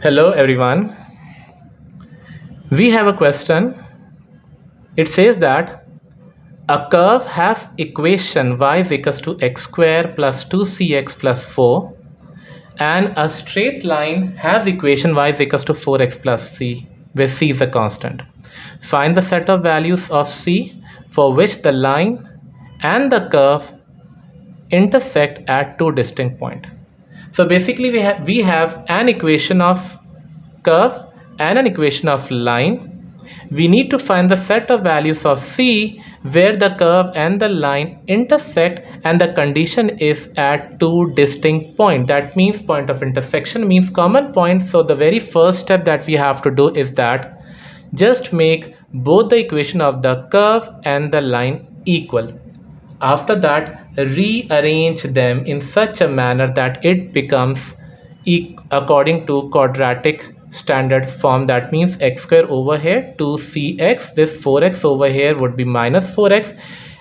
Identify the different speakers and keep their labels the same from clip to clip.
Speaker 1: Hello everyone. We have a question. It says that a curve has equation y is equals to x square plus 2cx plus 4 and a straight line has equation y is equals to 4x plus c where c is a constant. Find the set of values of c for which the line and the curve intersect at two distinct points. So basically we have an equation of curve and an equation of line. We need to find the set of values of c where the curve and the line intersect and the condition is at two distinct points. That means point of intersection means common point. So the very first step that we have to do is that just make both the equation of the curve and the line equal. After that, rearrange them in such a manner that it becomes according to quadratic standard form. That means x square over here 2cx, this 4x over here would be minus 4x,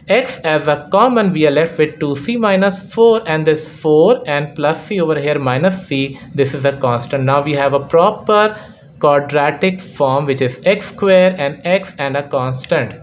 Speaker 1: x as a common we are left with 2c minus 4 and this 4 and plus c over here minus c, this is a constant. Now we have a proper quadratic form which is x square and x and a constant.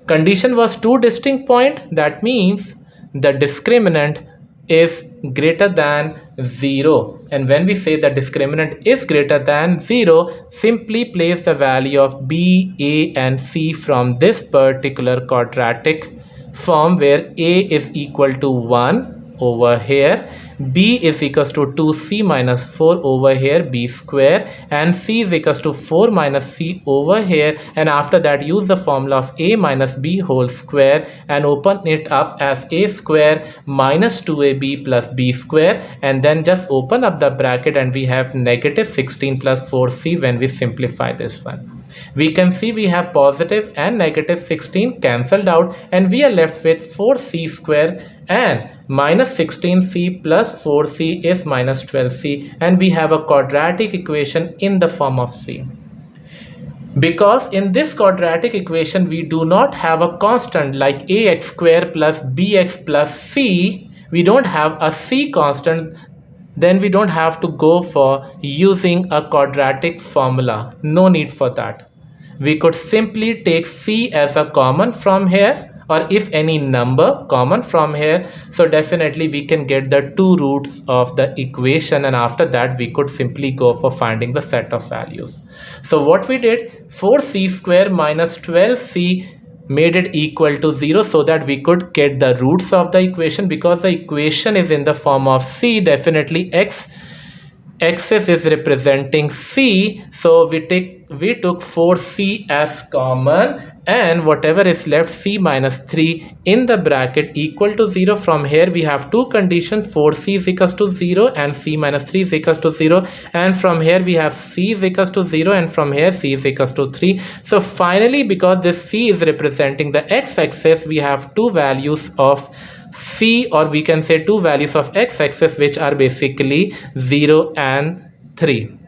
Speaker 1: Condition was two distinct points. That means the discriminant is greater than 0, and when we say the discriminant is greater than 0, simply place the value of b, a and c from this particular quadratic form where a is equal to 1 over here, b is equals to 2c minus 4 over here, b square, and c is equals to 4 minus c over here, and after that use the formula of a minus b whole square and open it up as a square minus 2ab plus b square, and then just open up the bracket and we have negative 16 plus 4c when we simplify this one. We can see we have positive and negative 16 cancelled out and we are left with 4c square and minus 16c plus 4c is minus 12c, and we have a quadratic equation in the form of c. Because in this quadratic equation we do not have a constant like ax square plus bx plus c, we don't have a c constant, then we don't have to go for using a quadratic formula. No need for that. We could simply take c as a common from here, or if any number common from here, so definitely we can get the two roots of the equation, and after that we could simply go for finding the set of values. So what we did, 4c square minus 12c made it equal to 0 so that we could get the roots of the equation. Because the equation is in the form of c, definitely axis is representing c, so we took 4c as common, and whatever is left, c minus 3 in the bracket equal to 0. From here we have two conditions, 4c is equals to 0 and c minus 3 is equals to 0, and from here we have c is equals to 0 and from here c is equals to 3. So finally, because this c is representing the x-axis, we have two values of c, or we can say two values of x-axis, which are basically 0 and 3.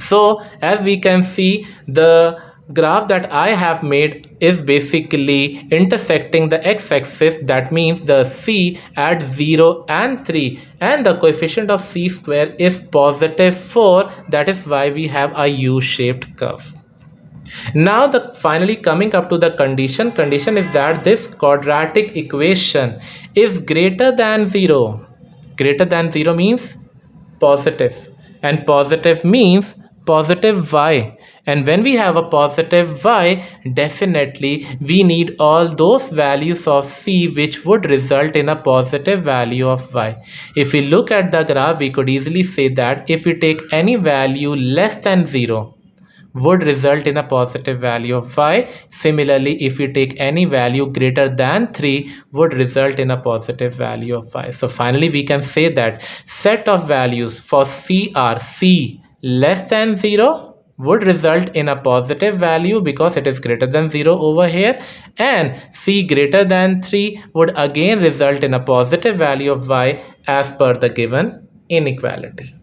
Speaker 1: So as we can see, the graph that I have made is basically intersecting the x-axis. That means the c at 0 and 3, and the coefficient of c square is positive 4. That is why we have a u-shaped curve. Now finally coming up to the condition is that this quadratic equation is greater than 0. Greater than 0 means positive, and positive means positive y, and when we have a positive y, definitely we need all those values of c which would result in a positive value of y. If we look at the graph, we could easily say that if we take any value less than 0 would result in a positive value of y. Similarly, if we take any value greater than 3 would result in a positive value of y. So finally we can say that set of values for c are c less than 0 would result in a positive value because it is greater than 0 over here, and c greater than 3 would again result in a positive value of y as per the given inequality.